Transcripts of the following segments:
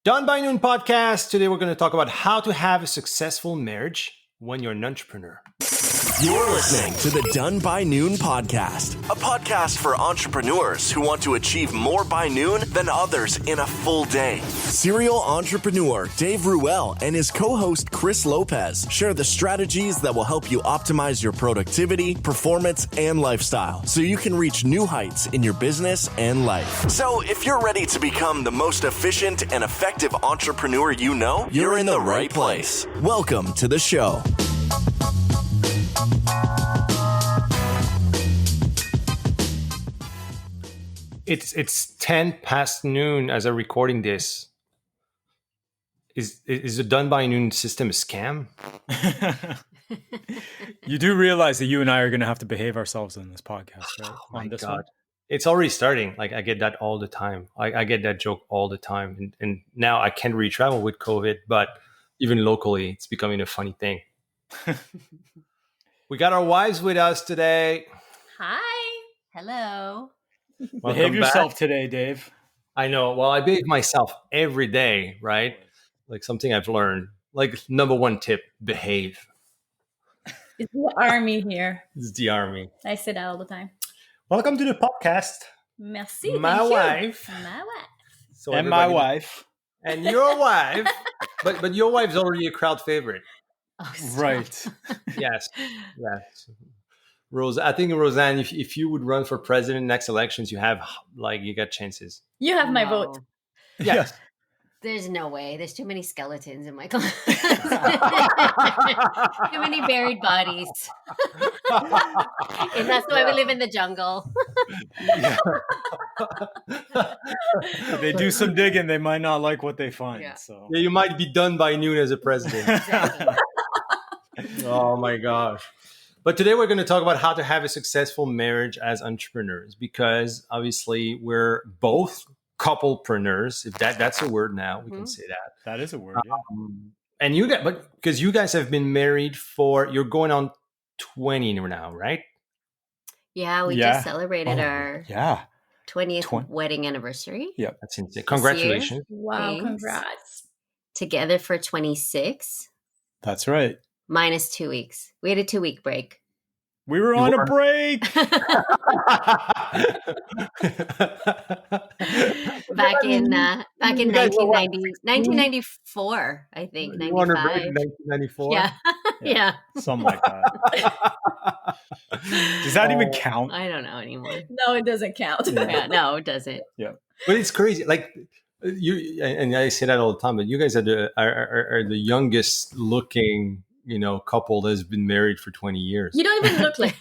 Done by Noon podcast. Today we're going to talk about how to have a successful marriage when you're an entrepreneur. You're listening to the Done by Noon podcast, a podcast for entrepreneurs who want to achieve more by noon than others in a full day. Serial entrepreneur Dave Ruel and his co-host Chris Lopez share the strategies that will help you optimize your productivity, performance, and lifestyle so you can reach new heights in your business and life. So if you're ready to become the most efficient and effective entrepreneur you know, you're in the right place. Welcome to the show. It's 10 past noon as I'm recording this. Is the Done by Noon system a scam? You do realize that you and I are going to have to behave ourselves in this podcast, right? Oh my this God. one? It's already starting. Like I get that all the time. I get that joke all the time. And now I can't really travel with COVID, but even locally, it's becoming a funny thing. We got our wives with us today. Hi. Hello. Behave yourself today, Dave. I know. Well, I behave myself every day, right? Like something I've learned. Like number one tip, behave. It's the army here. It's the army. I say that all the time. Welcome to the podcast. Merci. My thank wife. You. My wife. So And my everybody- wife. And your wife. but your wife's already a crowd favorite. Oh, stop. Right. Yes. Yes. Rose, I think Roseanne, if you would run for president next elections, you got chances. You have my No. vote. Yes. There's no way. There's too many skeletons in my class. Too many buried bodies. And that's why we live in the jungle. They do some digging. They might not like what they find. Yeah. So Yeah, you might be done by noon as a president. Exactly. Oh my gosh. But today we're going to talk about how to have a successful marriage as entrepreneurs, because obviously we're both couplepreneurs. If that's a word now, we can say that. that is a word. Yeah. And because you guys have been married you're going on 20 now, right? Yeah, we Yeah. just celebrated our Yeah. 20th wedding anniversary That's insane. Congratulations. Wow, Thanks. congrats. together for 26, That's right. minus 2 weeks. We had a 2-week break. We were on a break. Back in You guys were what? 1994, I think. You were on a break 95. in 1994? Yeah. Yeah. Something like that. Does that even count? I don't know anymore. No, it doesn't count. Yeah, no, it doesn't. But it's crazy. Like you, and I say that all the time, but you guys are the youngest looking, couple that's been married for 20 years. You don't even look like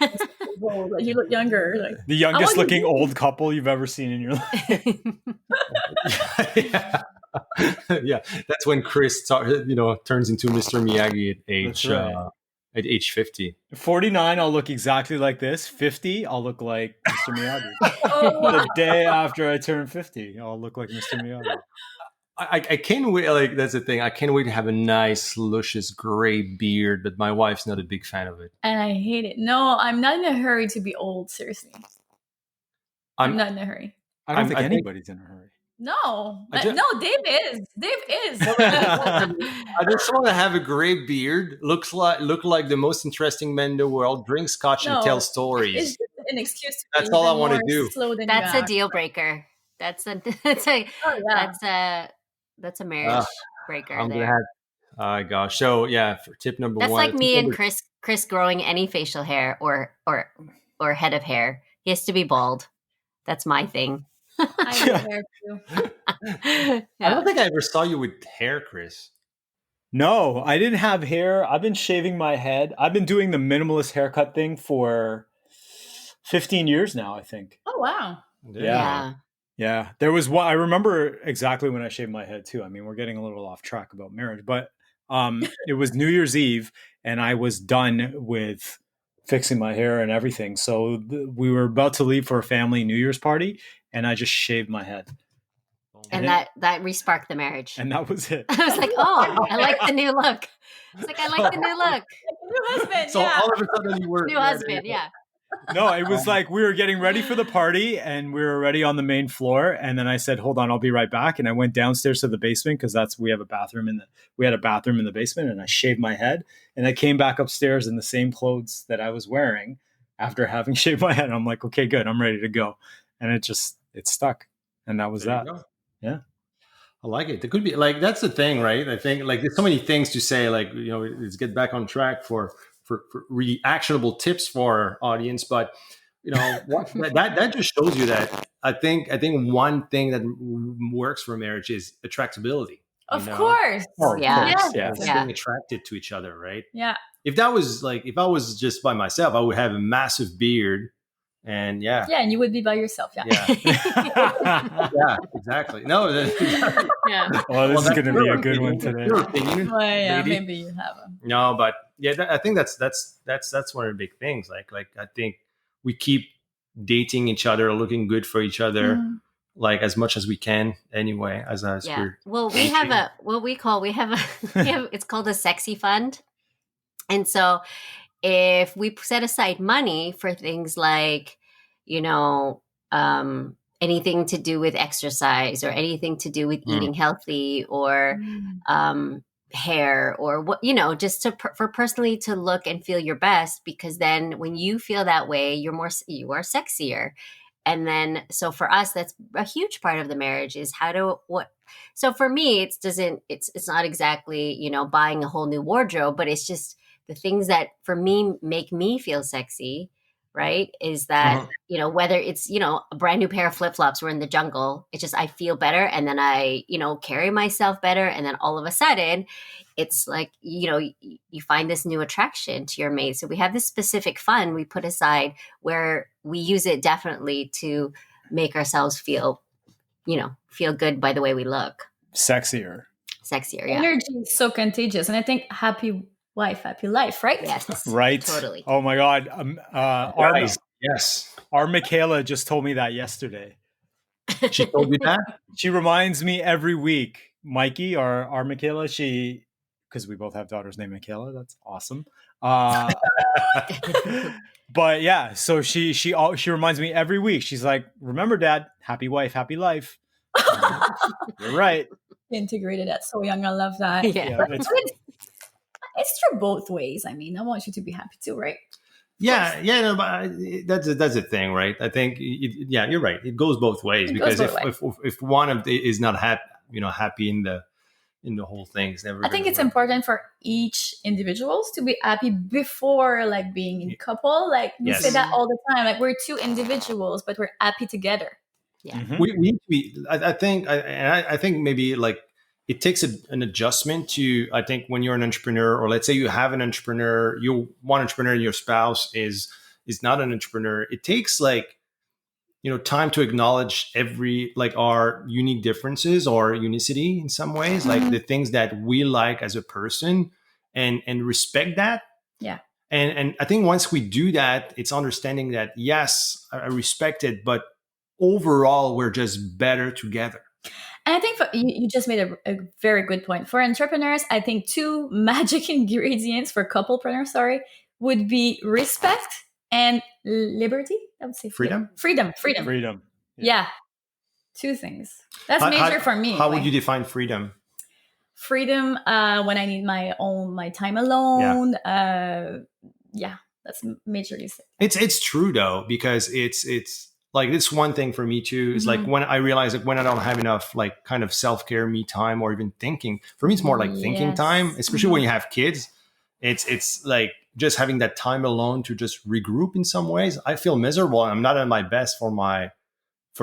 old. Like, you look younger. Like The youngest I want looking to- old couple you've ever seen in your life. Yeah. Yeah, that's when Chris, turns into Mr. Miyagi That's right. at age 50. 49, I'll look exactly like this. 50, I'll look like Mr. Miyagi. oh, The day after I turn 50, I'll look like Mr. Miyagi. I can't wait. Like that's the thing. I can't wait to have a nice, luscious gray beard, but my wife's not a big fan of it. and I hate it. No, I'm not in a hurry to be old. Seriously, I'm not in a hurry. I don't think I think- anybody's in a hurry. No, I ju- no, Dave is. Dave is. I just want to have a gray beard. Look like the most interesting man in the world. Drink scotch and No, tell It's stories. just an excuse. To That's be all I even wanna more do. slow than That's you a are. deal breaker. That's a Oh, yeah. marriage breaker I'm there. gonna have. Oh gosh. So yeah, for tip number That's one. like me and Chris growing any facial hair or head of hair. He has to be bald. That's my thing. I have hair too. I don't think I ever saw you with hair, Chris. No, I didn't have hair. I've been shaving my head. I've been doing the minimalist haircut thing for 15 years now, I think. Oh wow. Yeah. Yeah. There was one, I remember exactly when I shaved my head too. I mean, we're getting a little off track about marriage, but it was New Year's Eve and I was done with fixing my hair and everything. So we were about to leave for a family New Year's party and I just shaved my head. And that re-sparked the marriage. And that was it. I was like, oh, I like the new look. I was like, I like the new look. New husband. So yeah. all of a sudden you were New husband, yeah. No, it was like we were getting ready for the party and we were already on the main floor. And then I said, hold on, I'll be right back. And I went downstairs to the basement because we had a bathroom in the basement, and I shaved my head. And I came back upstairs in the same clothes that I was wearing after having shaved my head. I'm like, okay, good. I'm ready to go. And it stuck. And that was There that. you go. Yeah. I like it. It could be like that's the thing, right? I think like there's so many things to say. Like let's get back on track for really actionable tips for our audience. But that just shows you that I think one thing that works for marriage is attractability. Of course. Oh, Yeah. of course. Yeah. Being attracted to each other, right? Yeah. If I was just by myself, I would have a massive beard. And Yeah, and you would be by yourself. Yeah. Yeah, exactly. No, Yeah. Well, this is going to be a good opinion. one today. Your opinion, Well, yeah, lady. maybe you have a. No, but yeah, I think that's one of the big things. Like I think we keep dating each other, looking good for each other, like as much as we can. Anyway, as Yeah. we're Well, we have it's called a sexy fund. And so if we set aside money for things like, anything to do with exercise or anything to do with eating healthy or hair or what, just for personally to look and feel your best, because then when you feel that way, you are sexier. And then, so for us, that's a huge part of the marriage is so for me, it's not exactly, buying a whole new wardrobe, but it's just the things that for me make me feel sexy, right? Is that, whether it's, a brand new pair of flip-flops, we're in the jungle, it's just, I feel better. And then I, carry myself better. And then all of a sudden it's like, you find this new attraction to your mate. So we have this specific fund we put aside where we use it definitely to make ourselves feel good by the way we look. Sexier. Yeah. Energy is so contagious. And I think happy wife, happy life, right? Yes. Right. Totally. Oh my God. yes. Our Michaela just told me that yesterday. She told you that? She reminds me every week. Mikey, our Michaela, because we both have daughters named Michaela. That's awesome. But yeah, so she reminds me every week. She's like, remember, Dad, happy wife, happy life. You're right. Integrated at so young. I love that. Yeah. It's true both ways. I mean, I want you to be happy too, right? Yeah, no, but that's a thing, right? I think, you're right. It goes both ways because if one of the is not happy in the whole thing, it's never. I think it's important for each individuals to be happy before like being in couple. Like we say that all the time. Like we're two individuals, but we're happy together. Yeah, we need to be. I think maybe like it takes an adjustment to. I think when you're an entrepreneur, or let's say you have an entrepreneur, one entrepreneur, and your spouse is not an entrepreneur. It takes like time to acknowledge our unique differences or unicity in some ways, like the things that we like as a person, and respect that. Yeah. And I think once we do that, it's understanding that yes, I respect it, but overall we're just better together. And I think you just made a very good point. For entrepreneurs, I think two magic ingredients for couplepreneurs, would be respect and liberty. I would say freedom. Freedom. Yeah. Two things. That's major for me. How would you define freedom? Freedom when I need my time alone. That's majorly. It's true though, because it's like it's one thing for me too. It's like when I realize like when I don't have enough like kind of self-care, me time, or even thinking. For me, it's more like thinking time, especially when you have kids. It's like just having that time alone to just regroup in some ways. I feel miserable. I'm not at my best for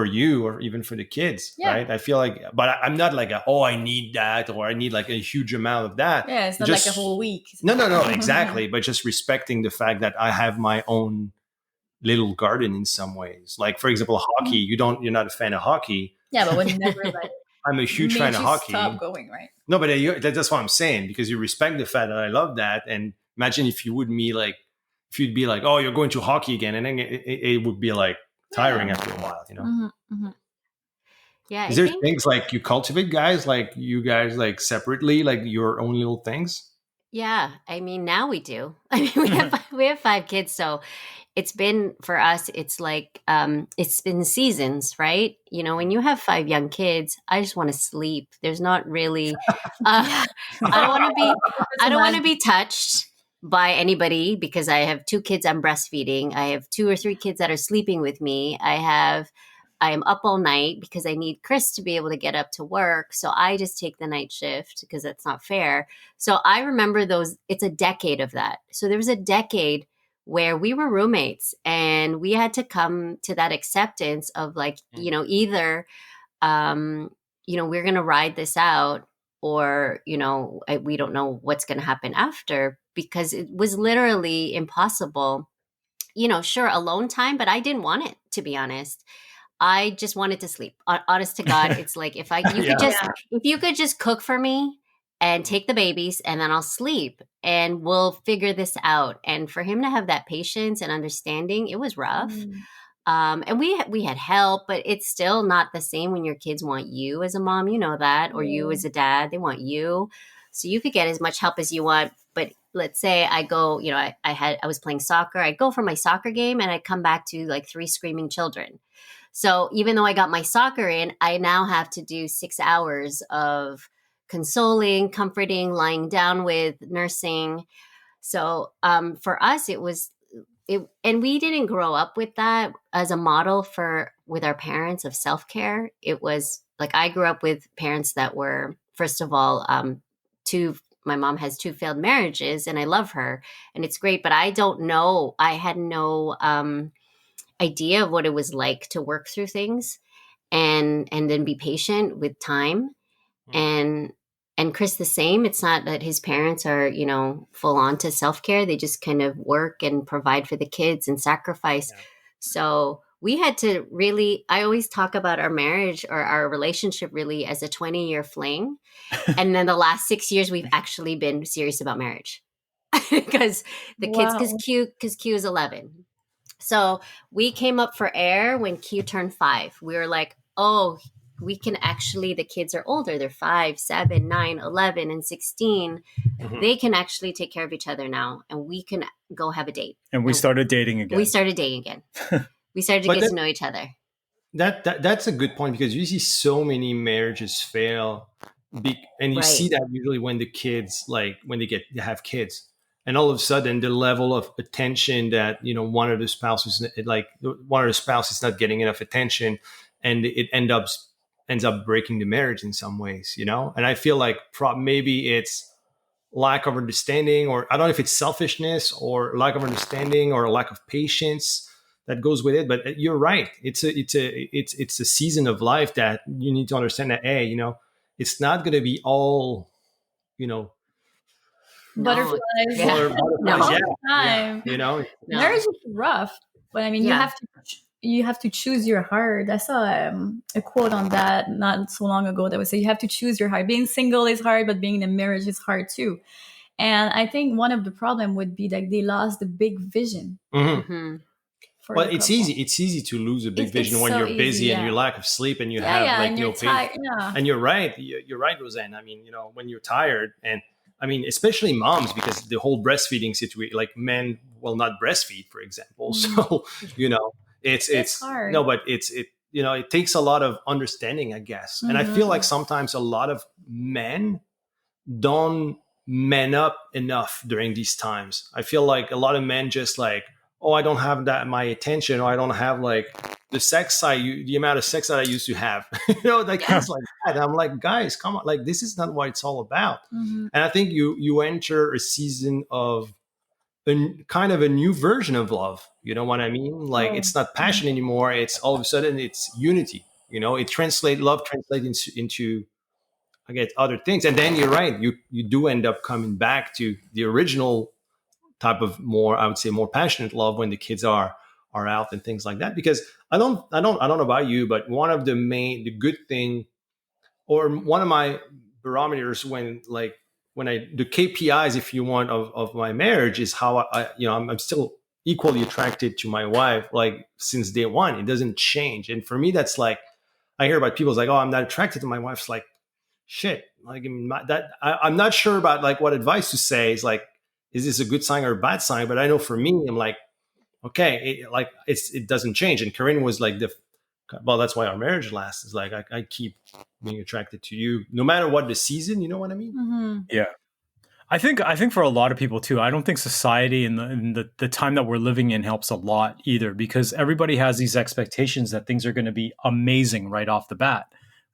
you or even for the kids, right? I feel like, but I'm not like I need that, or I need like a huge amount of that. Yeah, it's not like a whole week. No, exactly. But just respecting the fact that I have my own little garden in some ways. Like for example, hockey. You're not a fan of hockey. Yeah, but whenever like I'm a huge fan of hockey. Stop going, right? No, but that's what I'm saying, because you respect the fact that I love that. And imagine if you'd be like, oh, you're going to hockey again, and then it would be like tiring after a while, Yeah. Is there things like you cultivate, guys, like you guys like separately, like your own little things? Yeah, I mean, now we do. I mean, we have 5 kids, so it's been for us, it's like it's been seasons, right? You know, when you have 5 young kids, I just want to sleep. There's not really Yeah. I don't want to be I don't want to Imagine. be touched by anybody because I have 2 kids I'm breastfeeding. I have 2 or 3 kids that are sleeping with me. I am up all night because I need Chris to be able to get up to work. So I just take the night shift because that's not fair. So I remember those, it's a decade of that. So there was a decade where we were roommates and we had to come to that acceptance of like, you know, either, um, you know, we're going to ride this out or, you know, we don't know what's going to happen after because it was literally impossible. You know, sure, alone time, but I didn't want it, to be honest. I just wanted to sleep. Honest to God, it's like you Yeah. could just Yeah. if you could just cook for me and take the babies and then I'll sleep and we'll figure this out. And for him to have that patience and understanding, it was rough. Mm. And we had help, but it's still not the same when your kids want you as a mom, you know that, or you Yeah. as a dad, they want you. So you could get as much help as you want, but let's say I go, you know, I was playing soccer. I'd go for my soccer game and I'd come back to like 3 screaming children. So even though I got my soccer in, I now have to do 6 hours of consoling, comforting, lying down with, nursing. So for us, and we didn't grow up with that as a model for with our parents of self care. It was like I grew up with parents that were, first of all, two. My mom has 2 failed marriages, and I love her, and it's great. But I don't know. I had no idea of what it was like to work through things and then be patient with time and Chris the same. It's not that his parents are, you know, full on to self-care. They just kind of work and provide for the kids and sacrifice. Yeah. So we had to really, I always talk about our marriage or our relationship really as a 20-year fling. And then the last 6 years we've actually been serious about marriage. Because the kids, Wow. because Q is 11. So we came up for air when Q turned 5. We were like, oh, we can actually, the kids are older. They're 5, 7, 9, 11, and 16. Mhm. They can actually take care of each other now, and we can go have a date. And we started dating again. We started dating again. We started to But get that- to know each other. That's a good point because you see so many marriages fail, and you Right. see that usually when the kids like when they have kids, and all of a sudden the level of attention that one of the spouses is not getting enough attention, and it ends up breaking the marriage in some ways, And I feel like maybe it's lack of understanding, or I don't know if it's selfishness or lack of understanding or lack of patience that goes with it. But you're right. It's a season of life that you need to understand that, hey, it's not going to be all, No. Butterflies. Yeah. butterflies. No. All Yeah, the time. No. Marriage is rough, but I mean, Yeah. you have to choose your heart. I saw a quote on that not so long ago that would say you have to choose your heart. Being single is hard, but being in a marriage is hard too. And I think one of the problem would be that they lost the big vision Mhm. Hmm. for Well, the it's couple. easy. It's easy to lose a big It's vision when so you're busy easy, and yeah. you lack of sleep and you Yeah, have yeah, like and no you're pain. tired. Yeah. And you're right. You're right, Roseanne. I mean, when you're tired, and I mean, especially moms, because the whole breastfeeding situation, like men will not breastfeed, for example. So, it's hard. no, but it takes a lot of understanding, I guess. And I feel like sometimes a lot of men don't man up enough during these times. I feel like a lot of men just like, oh, I don't have that my attention, or I don't have like the amount of sex that I used to have, like things like that. I'm like, guys, come on, like this is not what it's all about. Mhm. And I think you enter a season of kind of a new version of love. You know what I mean? Like Oh. it's not passion anymore. It's all of a sudden it's unity. Love translates into I get other things. And then you're right. You do end up coming back to the original type of I would say more passionate love when the kids are out and things like that. Because I don't know about you, but one of the good thing, or one of my barometers when I the KPIs, if you want, of my marriage is how I'm still equally attracted to my wife, like since day one. It doesn't change. And for me, that's like, I hear about people's like, oh, I'm not attracted to my wife's like, shit, like I mean, I'm not sure about like what advice to say is like, is this a good sign or a bad sign? But I know for me, I'm like, okay, it doesn't change. And Corinne was like well, that's why our marriage lasts. Is like I keep being attracted to you no matter what the season. You know what I mean? Mm-hmm. Yeah. I think for a lot of people too, I don't think society and the time that we're living in helps a lot either, because everybody has these expectations that things are going to be amazing right off the bat.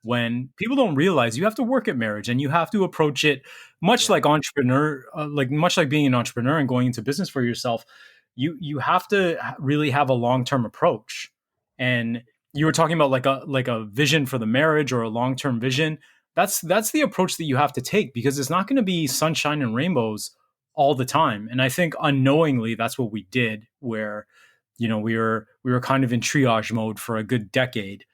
When people don't realize you have to work at marriage and you have to approach it much like much like being an entrepreneur and going into business for yourself, you have to really have a long-term approach. And you were talking about like a vision for the marriage or a long-term vision. That's the approach that you have to take, because it's not going to be sunshine and rainbows all the time. And I think unknowingly that's what we did, where we were kind of in triage mode for a good decade,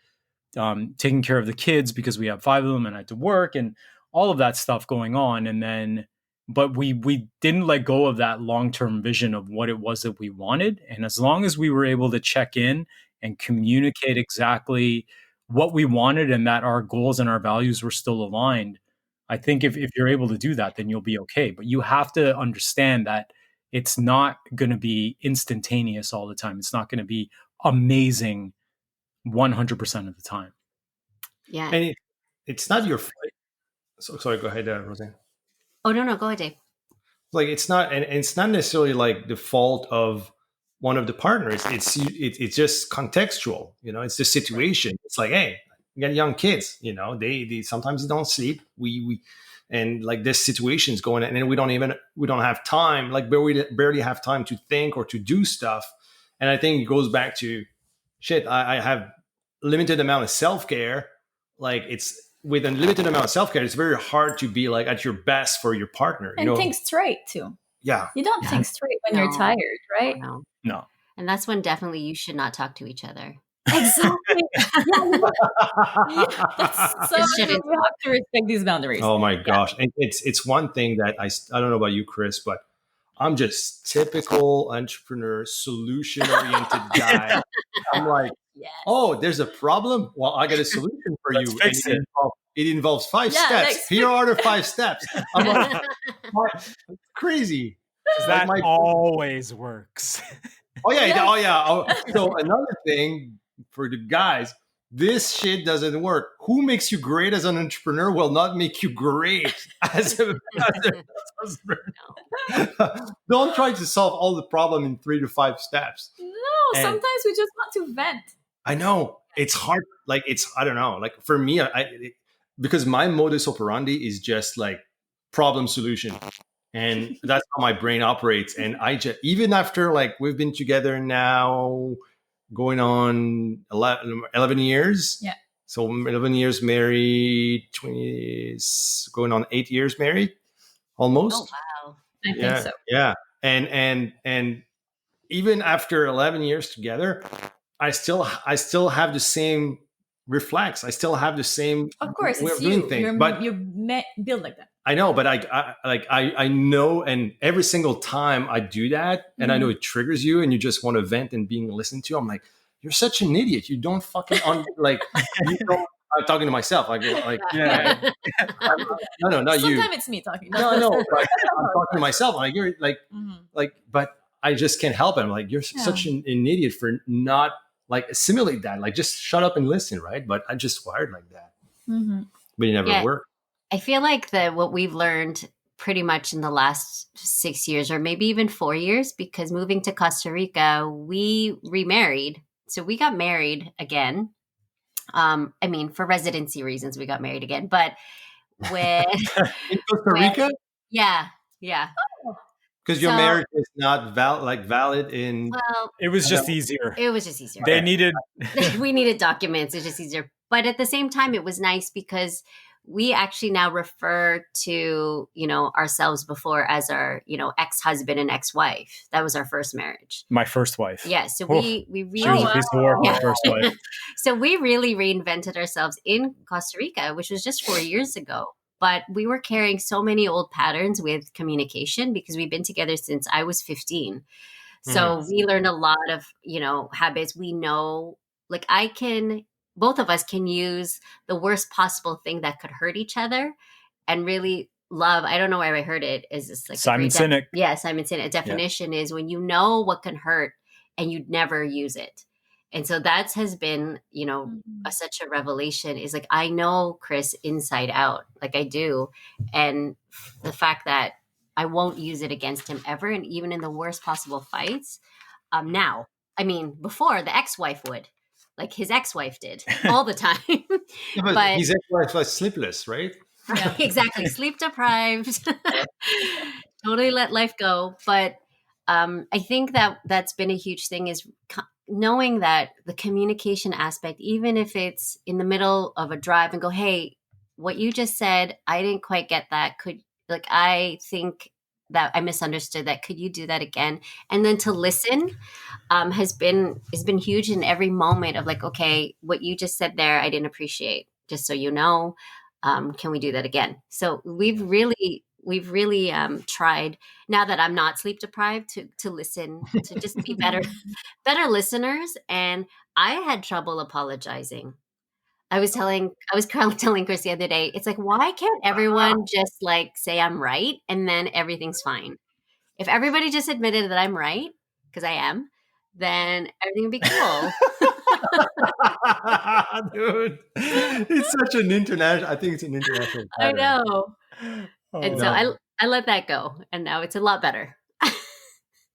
taking care of the kids because we have 5 of them and I had to work and all of that stuff going on. And then, but we didn't let go of that long-term vision of what it was that we wanted. And as long as we were able to check in and communicate exactly what we wanted and that our goals and our values were still aligned, I think if you're able to do that, then you'll be okay. But you have to understand that it's not going to be instantaneous all the time. It's not going to be amazing 100% of the time. Yeah. And it's not your fault. So sorry, go ahead, Roseanne. Oh, no, go ahead, Dave. Like it's not, and it's not necessarily like the fault of one of the partners. It's just contextual. It's the situation. It's like, hey, you got young kids. They sometimes they don't sleep. We and like this situation's going, and then we don't have time. Like barely have time to think or to do stuff. And I think it goes back to shit. I have limited amount of self-care. Like it's with a limited amount of self-care, it's very hard to be like at your best for your partner. And think straight too. Yeah. You don't think straight when you're tired, right? No. And that's when definitely you should not talk to each other. Exactly. So you have to respect these boundaries. Oh my gosh. And it's one thing that I don't know about you, Chris, but I'm just typical entrepreneur, solution-oriented guy. I'm like, oh, there's a problem? Well, I got a solution for you. And it involves 5 steps. Here are the 5 steps. I'm like, crazy. That always works. Oh, yeah. Oh, yeah. So another thing for the guys, this shit doesn't work. Who makes you great as an entrepreneur will not make you great as a husband. Don't try to solve all the problem in 3 to 5 steps. No, sometimes we just want to vent. I know. It's hard. Like, I don't know. Like for me, because my modus operandi is just like problem solution. And that's how my brain operates. And even after like we've been together now going on 11 years. Yeah. So 11 years married, 20, going on 8 years married almost. Oh, wow. I think so. Yeah. And even after 11 years together, I still have the same reflex. I still have the same of course, way it's of doing things. But you're built like that. I know, but I know, and every single time I do that, and I know it triggers you, and you just want to vent and being listened to. I'm like, you're such an idiot. You don't fucking I'm talking to myself. I go like, yeah. No, not you. Sometimes it's me talking. No, but I'm talking to myself. Like you're but I just can't help it. I'm like, you're such an idiot for not like assimilate that. Like just shut up and listen, right? But I'm just wired like that. But it never worked. I feel like what we've learned pretty much in the last 6 years, or maybe even 4 years, because moving to Costa Rica, we remarried. So we got married again. I mean, for residency reasons, we got married again. But when in Costa Rica, yeah. Because your marriage is not valid in. Well, it was just easier. It was just easier. They needed. We needed documents. It's just easier. But at the same time, it was nice because we actually now refer to, ourselves before as our, ex-husband and ex-wife. That was our first marriage. My first wife. Yeah. So we really. She was a piece of work, my first wife. So we really reinvented ourselves in Costa Rica, which was just 4 years ago. But we were carrying so many old patterns with communication because we've been together since I was 15. So we learned a lot of, habits. We know, like both of us can use the worst possible thing that could hurt each other and really love. I don't know where I heard it. Is this like Simon Sinek? Yeah, Simon Sinek. A definition is when you know what can hurt and you'd never use it. And so that has been, Mm-hmm. such a revelation, is like, I know Chris inside out, like I do. And the fact that I won't use it against him ever. And even in the worst possible fights. Now, I mean, before the ex-wife would, like his ex-wife did all the time. Yeah, but But his ex-wife was sleepless, right? right, exactly, sleep deprived, totally let life go. But I think that that's been a huge thing, is knowing that the communication aspect, even if it's in the middle of a drive, and go, hey, what you just said, I didn't quite get that. I think that I misunderstood that. Could you do that again? And then to listen has been huge in every moment of like, okay, what you just said there, I didn't appreciate. Just so you know, can we do that again? So we've really tried, now that I'm not sleep deprived, to listen, to just be better listeners. And I had trouble apologizing. I was telling Chris the other day, it's like, why can't everyone just like say I'm right and then everything's fine? If everybody just admitted that I'm right, because I am, then everything would be cool. Dude, it's such an international. I think it's an international I pattern. know. Oh, And so I let that go, and now it's a lot better.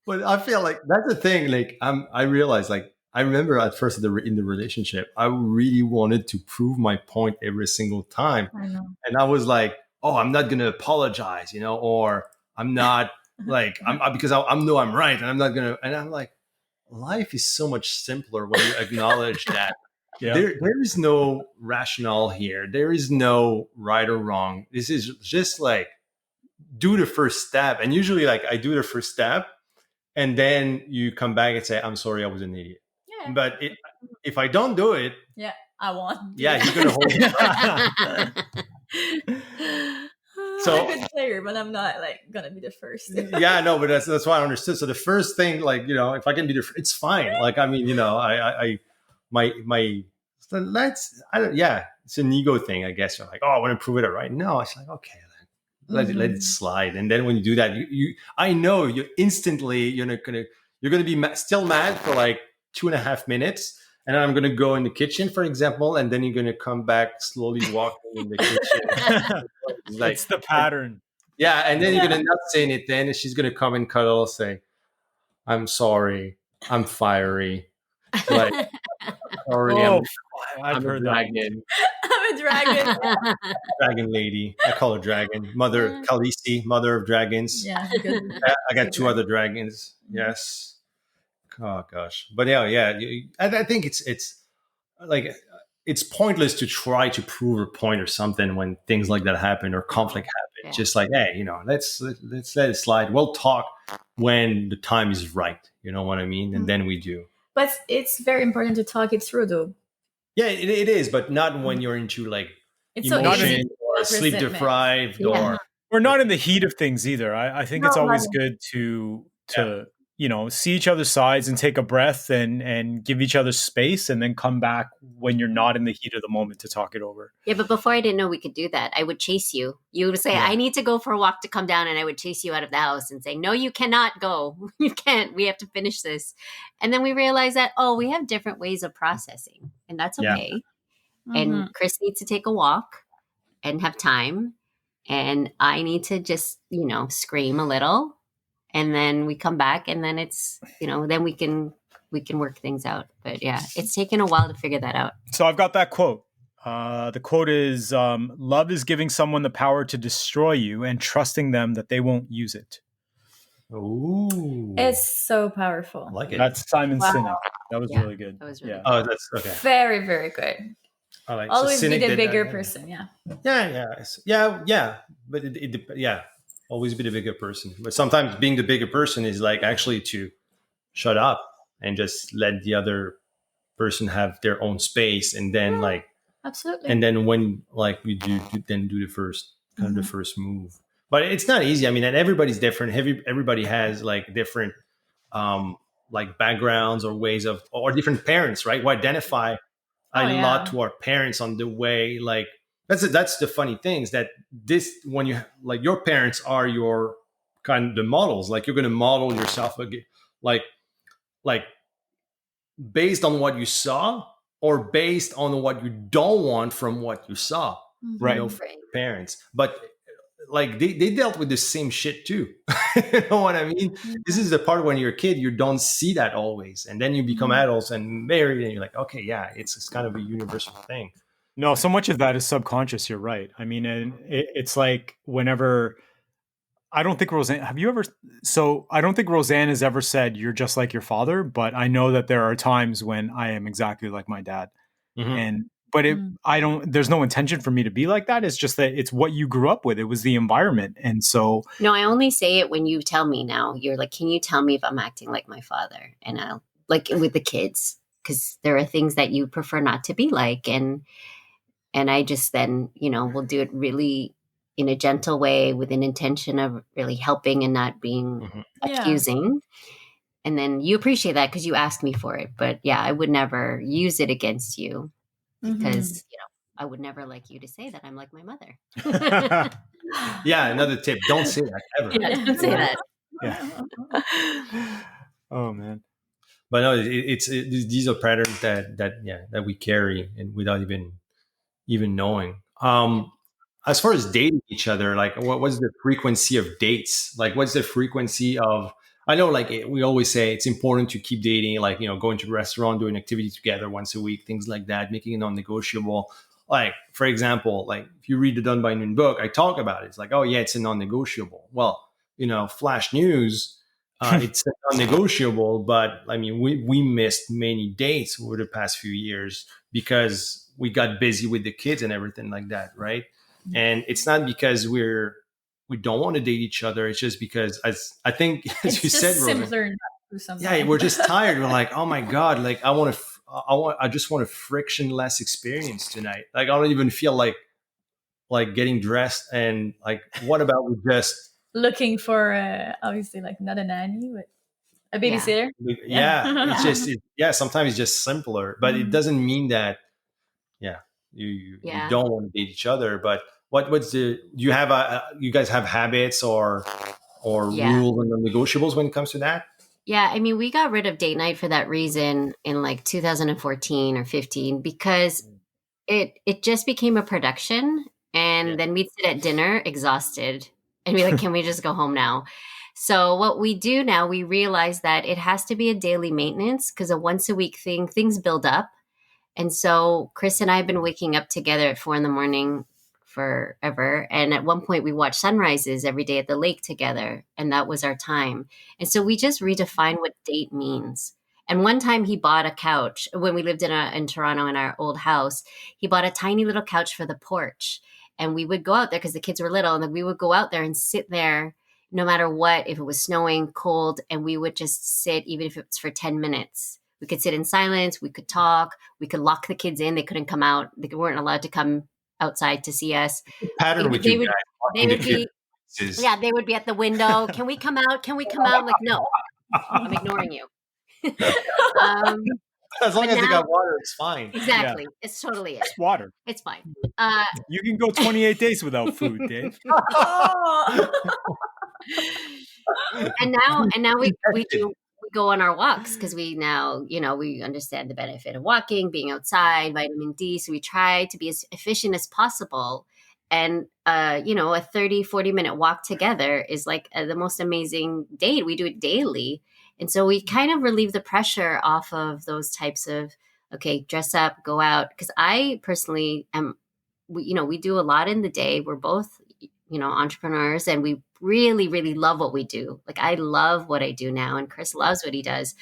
But I feel like that's the thing. Like I realized, like I remember at first in the relationship, I really wanted to prove my point every single time, I know. and I was like, "Oh, I'm not gonna apologize," or I'm not like because I know I'm right, and I'm not gonna. And I'm like, life is so much simpler when you acknowledge that yeah. there is no rationale here. There is no right or wrong. This is just like do the first step, and usually, like I do the first step and then you come back and say, "I'm sorry, I was an idiot." Yeah. But if I don't do it, Yeah, I want. yeah, you're gonna hold. I'm a good player, but I'm not like gonna be the first. Yeah, no, but that's why I understood. So the first thing, like if I can be it's fine. Like I mean, I my so I don't. Yeah, it's an ego thing, I guess. You're like, oh, I want to prove it right. No, it's like okay. Let it slide, and then when you do that, I know you instantly you're gonna be still mad for like 2.5 minutes, and then I'm gonna go in the kitchen, for example, and then you're gonna come back slowly walking in the kitchen. Like, it's the pattern. yeah, and then you're gonna not say anything, and she's gonna come and cuddle, say, "I'm sorry, I'm fiery." Like, sorry, I've I'm a heard that. dragon. I'm a dragon. Dragon lady. I call her dragon. Mother Khaleesi, mother of dragons. Yeah, good. I got two other dragons. Yes. Oh gosh. But yeah. I think it's like it's pointless to try to prove a point or something when things like that happen or conflict happen. Yeah. Just like, hey, let's let it slide. We'll talk when the time is right. You know what I mean? And then we do. But it's very important to talk it through, though. Yeah, it is, but not when you're into like It's so emotion easy. or sleep Resentment. deprived Yeah. We're not in the heat of things either. I think it's No, always not good to see each other's sides and take a breath and give each other space, and then come back when you're not in the heat of the moment to talk it over. Yeah, but before I didn't know we could do that, I would chase you. You would say, Yeah. I need to go for a walk to come down, and I would chase you out of the house and say, no, you cannot go. You can't. We have to finish this. And then we realized that, we have different ways of processing, and that's Yeah. okay. And Chris needs to take a walk and have time, and I need to just, scream a little, and then we come back, and then it's, then we can work things out. But yeah, it's taken a while to figure that out. So I've got that quote. The quote is, love is giving someone the power to destroy you and trusting them that they won't use it. Ooh. It's so powerful. I like it. That's Simon Wow. Sinek. That was Yeah, really good. that was really Oh, that's okay. Very, very good. I like Always be cynic the did bigger that, person. Yeah. Yeah. But always be the bigger person. But sometimes being the bigger person is like actually to shut up and just let the other person have their own space, and then Absolutely. and then when like we do the first kind of the first move. But it's not easy. I mean, and everybody's different. Everybody has like different like backgrounds or ways of or different parents, right? We identify a lot to our parents on the way like that's the funny things that this when you like your parents are your kind of the models, like you're going to model yourself again like based on what you saw or based on what you don't want from what you saw, Right. you know, from your parents. But like they dealt with the same shit too. You know what I mean? This is the part when you're a kid, you don't see that always. And then you become adults and married and you're like, okay, yeah, it's kind of a universal thing. No, so much of that is subconscious. You're right. I mean, and it's like whenever I don't think Roseanne, have you ever? So I don't think Roseanne has ever said you're just like your father, but I know that there are times when I am exactly like my dad. And, but I don't, there's no intention for me to be like that. It's just that it's what you grew up with. It was the environment. And so, No, I only say it when you tell me now. You're like, can you tell me if I'm acting like my father? And I'll, like with the kids, because there are things that you prefer not to be like. And I just then, will do it really in a gentle way with an intention of really helping and not being accusing. And then you appreciate that because you asked me for it. But yeah, I would never use it against you because, I would never like you to say that I'm like my mother. Yeah, another tip. Don't say that ever. Yeah, don't say that. yeah. Oh man. But no, these are patterns that we carry and without even knowing. As far as dating each other, like what's the frequency of dates? Like what's the frequency of, I know like we always say it's important to keep dating, like, going to a restaurant, doing activity together once a week, things like that, making it non-negotiable. Like, for example, like if you read the Done by Noon book, I talk about it. It's like, oh yeah, it's a non-negotiable. Well, flash news, it's a non-negotiable, but I mean, we missed many dates over the past few years because we got busy with the kids and everything like that, right? And it's not because we don't want to date each other. It's just because, as I think, as It's you just said, simpler Rosen, not to sometimes. yeah, we're just tired. We're like, oh my god, like I just want a frictionless experience tonight. Like I don't even feel like getting dressed, and like, what about we just looking for obviously like not a nanny but a babysitter. yeah, sometimes it's just simpler, but it doesn't mean that you don't want to date each other. But what's do you have you guys have habits or rules and non-negotiables when it comes to that? Yeah, I mean, we got rid of date night for that reason in like 2014 or 15 because it just became a production, and then we'd sit at dinner exhausted and be like, can we just go home now? So what we do now, we realize that it has to be a daily maintenance because a once a week thing, things build up. And so Chris and I have been waking up together at 4 a.m. forever. And at one point we watched sunrises every day at the lake together. And that was our time. And so we just redefine what date means. And one time he bought a couch when we lived in Toronto in our old house. He bought a tiny little couch for the porch. And we would go out there because the kids were little. And then we would go out there and sit there no matter what, if it was snowing, cold. And we would just sit, even if it's for 10 minutes. We could sit in silence. We could talk. We could lock the kids in. They couldn't come out. They weren't allowed to come outside to see us. Pattern with you guys. They would be at the window. Can we come out? Can we come out? I'm like, no, I'm ignoring you. As long as they got water, it's fine. Exactly. Yeah. It's totally it. It's water. It's fine. You can go 28 days without food, Dave. and now we go on our walks because we now, we understand the benefit of walking, being outside, vitamin D. So we try to be as efficient as possible. And, a 30, 40-minute walk together is like the most amazing date. We do it daily. And so we kind of relieve the pressure off of those types of, okay, dress up, go out. Because I personally we do a lot in the day. We're both, entrepreneurs, and we really, really love what we do. Like I love what I do now, and Chris loves what he does.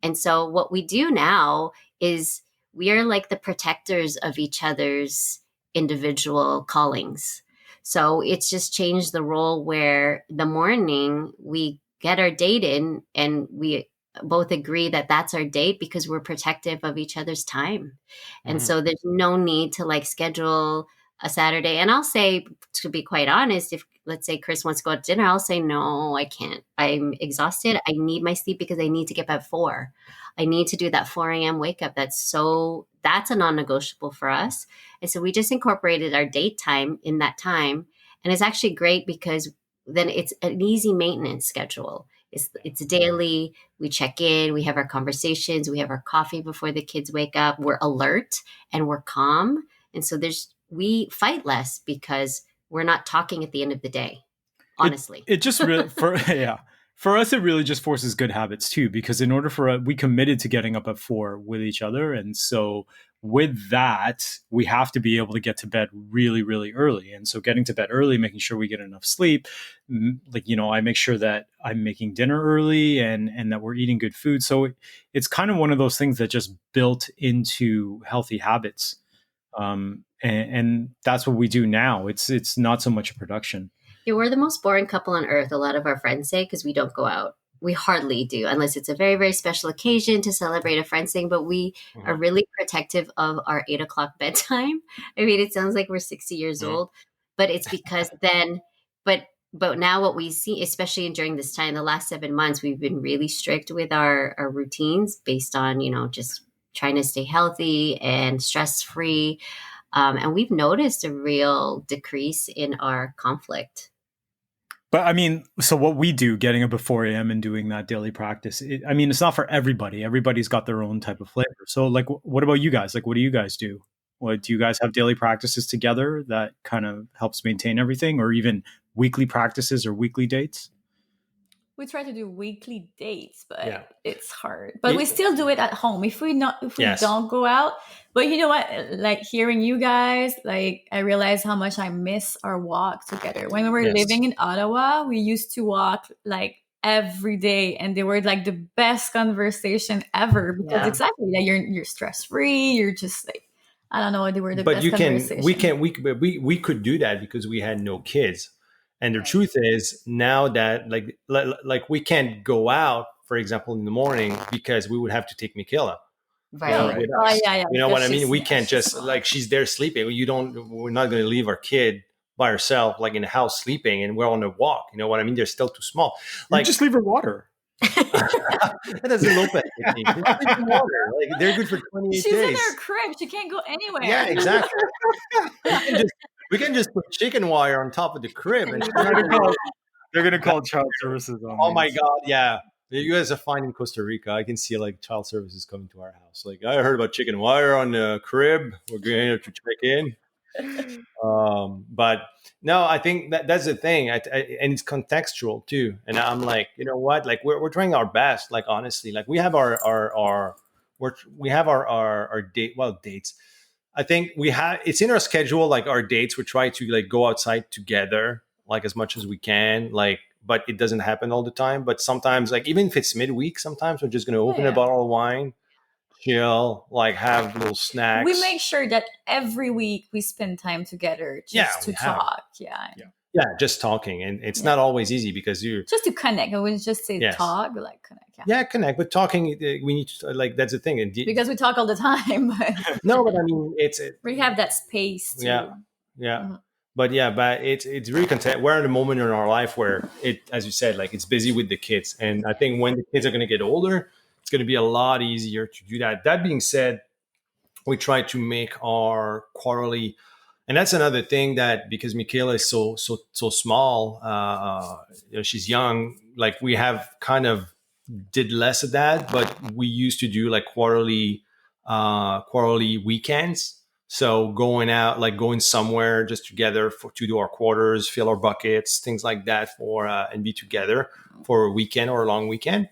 And so what we do now is we are like the protectors of each other's individual callings. So it's just changed the role where the morning we get our date in and we both agree that that's our date because we're protective of each other's time. And so there's no need to like schedule a Saturday. And I'll say, to be quite honest, if let's say Chris wants to go out to dinner, I'll say, no, I can't. I'm exhausted. I need my sleep because I need to get up at 4. I need to do that 4 a.m. wake up. That's a non-negotiable for us. And so we just incorporated our date time in that time. And it's actually great because then it's an easy maintenance schedule. It's daily. We check in, we have our conversations, we have our coffee before the kids wake up. We're alert and we're calm. And so we fight less because we're not talking at the end of the day, honestly. It just really for us, it really just forces good habits too, because in order for we committed to getting up at 4 with each other. And so with that, we have to be able to get to bed really, really early. And so getting to bed early, making sure we get enough sleep, like, I make sure that I'm making dinner early and that we're eating good food. So it's kind of one of those things that just built into healthy habits. And that's what we do now. It's not so much a production. Yeah, we're the most boring couple on earth, a lot of our friends say, because we don't go out. We hardly do, unless it's a very, very special occasion to celebrate a friend's thing. But we are really protective of our 8:00 bedtime. I mean, it sounds like we're 60 years old, but it's because but now what we see, especially during this time, the last 7 months, we've been really strict with our routines based on, just trying to stay healthy and stress-free. And we've noticed a real decrease in our conflict. But I mean, so what we do, getting up at 4 a.m. and doing that daily practice, it's not for everybody. Everybody's got their own type of flavor. So like, what about you guys? Like, what do you guys do? What do you guys have daily practices together that kind of helps maintain everything, or even weekly practices or weekly dates? We try to do weekly dates, but it's hard. But we still do it at home if we don't go out. But you know what? Like hearing you guys, like I realize how much I miss our walk together. When we were living in Ottawa, we used to walk like every day, and they were like the best conversation ever because exactly that you're stress free. You're just like, I don't know, they were the best conversation. We could do that because we had no kids. And the truth is now that like we can't go out, for example, in the morning because we would have to take Michaela. Right. Oh, yeah. You know what I mean? We can't just like she's there sleeping. We're not going to leave our kid by herself, like in the house sleeping, and we're on a walk. You know what I mean? They're still too small. Like just leave her water. That doesn't look bad. Water. Like they're good for 28 days. She's in her crib. She can't go anywhere. Yeah, exactly. We can just put chicken wire on top of the crib, and they're gonna call child services on. Oh my god, yeah. You guys are fine in Costa Rica. I can see like child services coming to our house. Like I heard about chicken wire on the crib. We're going to check in. But no, I think that's the thing, and it's contextual too. And I'm like, you know what? Like we're trying our best. Like honestly, like we have our dates. I think it's in our schedule, like our dates. We try to like go outside together, like as much as we can, like, but it doesn't happen all the time. But sometimes, like even if it's midweek, sometimes we're just going to open a bottle of wine, chill, like have little snacks. We make sure that every week we spend time together just to talk. Yeah, just talking. And it's not always easy because you're just to connect. I wouldn't just say talk, but like connect. Yeah, connect. But talking, we need to, like, that's the thing. Because we talk all the time. But no, but I mean, we have that space. Yeah. Mm-hmm. But it's really content. We're at a moment in our life where as you said, like it's busy with the kids. And I think when the kids are going to get older, it's going to be a lot easier to do that. That being said, we try to make our quarterly. And that's another thing that because Michaela is so small, she's young, like we have kind of did less of that, but we used to do like quarterly weekends. So going out, like going somewhere just together to do our quarters, fill our buckets, things like that and be together for a weekend or a long weekend.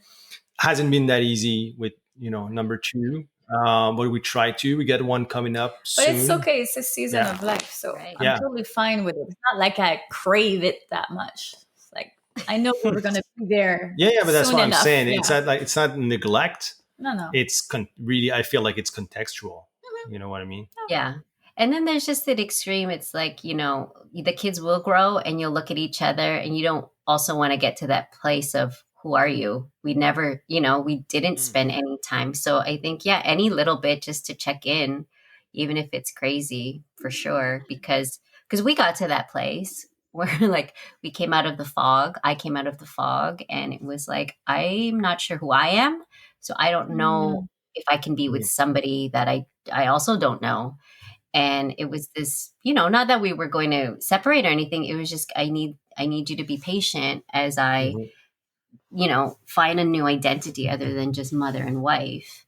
Hasn't been that easy with, number two. But we try to. We get one coming up soon. But it's okay. It's a season of life. So I'm totally fine with it. It's not like I crave it that much. It's like, I know we're going to be there. Yeah, but that's what I'm saying. Yeah. It's not neglect. No. It's really, I feel like it's contextual. Mm-hmm. You know what I mean? Yeah. And then there's just that extreme. It's like, the kids will grow and you'll look at each other and you don't also want to get to that place of, who are you? We never, we didn't spend any time. So I think, any little bit just to check in, even if it's crazy, for sure. Because we got to that place where like we came out of the fog. I came out of the fog and it was like, I'm not sure who I am. So I don't know if I can be with somebody that I also don't know. And it was this, not that we were going to separate or anything. It was just, I need you to be patient as I find a new identity other than just mother and wife,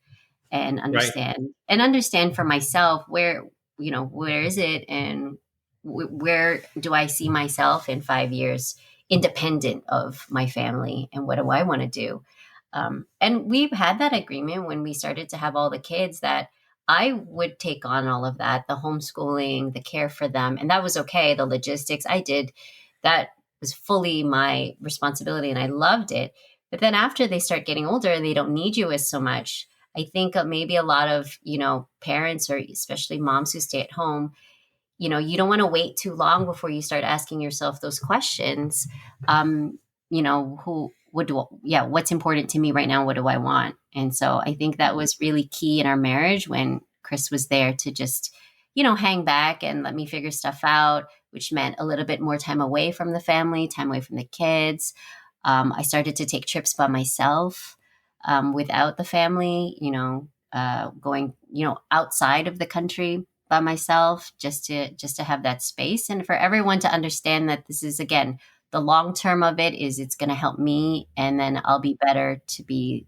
and Right. understand for myself where is it, and where do I see myself in 5 years, independent of my family, and what do I want to do. And we've had that agreement when we started to have all the kids, that I would take on all of that, the homeschooling, the care for them, and that was okay. The logistics I did, that was fully my responsibility, and I loved it. But then after they start getting older and they don't need you as so much, I think maybe a lot of, parents, or especially moms who stay at home, you don't want to wait too long before you start asking yourself those questions. What's important to me right now? What do I want? And so I think that was really key in our marriage, when Chris was there to just, hang back and let me figure stuff out, which meant a little bit more time away from the family, time away from the kids. I started to take trips by myself, without the family, going, outside of the country by myself, just to have that space, and for everyone to understand that this is, again, the long term of it is, it's going to help me, and then I'll be better to be,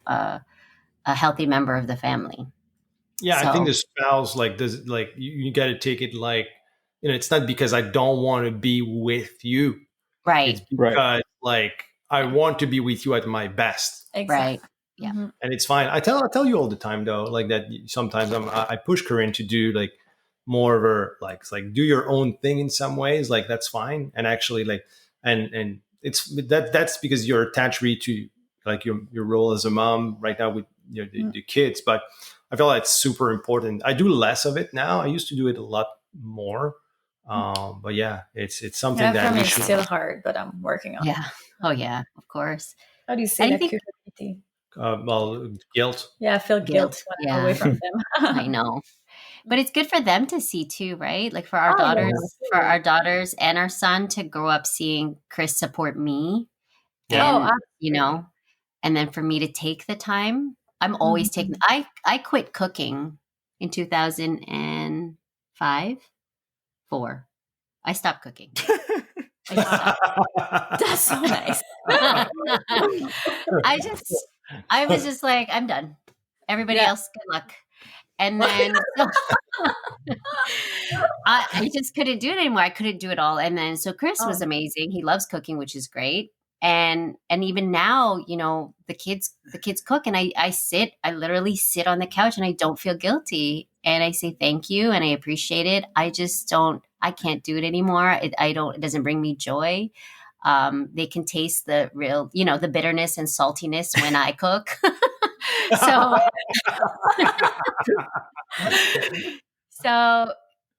a healthy member of the family. Yeah, I think So, the spouse, like, does, like, you got to take it like, it's not because I don't want to be with you. It's right, Right. because, like, I want to be with you at my best. Exactly. right. Yeah. Mhm. And it's fine. I tell you all the time though, like, that sometimes I push Corinne to do, like, more of her, like, it's like, do your own thing in some ways, like, that's fine. And actually, like, and it's that's because you're attached really to, like, your role as a mom right now with, the kids. But I feel like it's super important. I do less of it now. I used to do it a lot more. But yeah, it's something Yeah, that for me we it's should. still hard, but I'm working on it. Yeah. Oh, yeah, of course. How do you say I that? think Culpability. Well, guilt. Yeah, I feel guilt guilt. when I'm away Yeah, from them. I know. But it's good for them to see too, right? Like for our Oh yeah, Mhm. daughters, for absolutely. our daughters and our son to grow up seeing Chris support me, Yeah. Oh, and absolutely. and then for me to take the time. I'm always taking. Mhm. I quit cooking in 2005, 4. I stopped cooking. I just stopped. That's so nice. I just I was just like, I'm done. Everybody Yeah. else, good luck. And then I just couldn't do it anymore. I couldn't do it all. And then so Chris was Oh. amazing. He loves cooking, which is great. And even now, the kids cook, and I literally sit on the couch and I don't feel guilty. And I say thank you and I appreciate it. I can't do it anymore. It doesn't bring me joy. They can taste the real, the bitterness and saltiness when I cook. So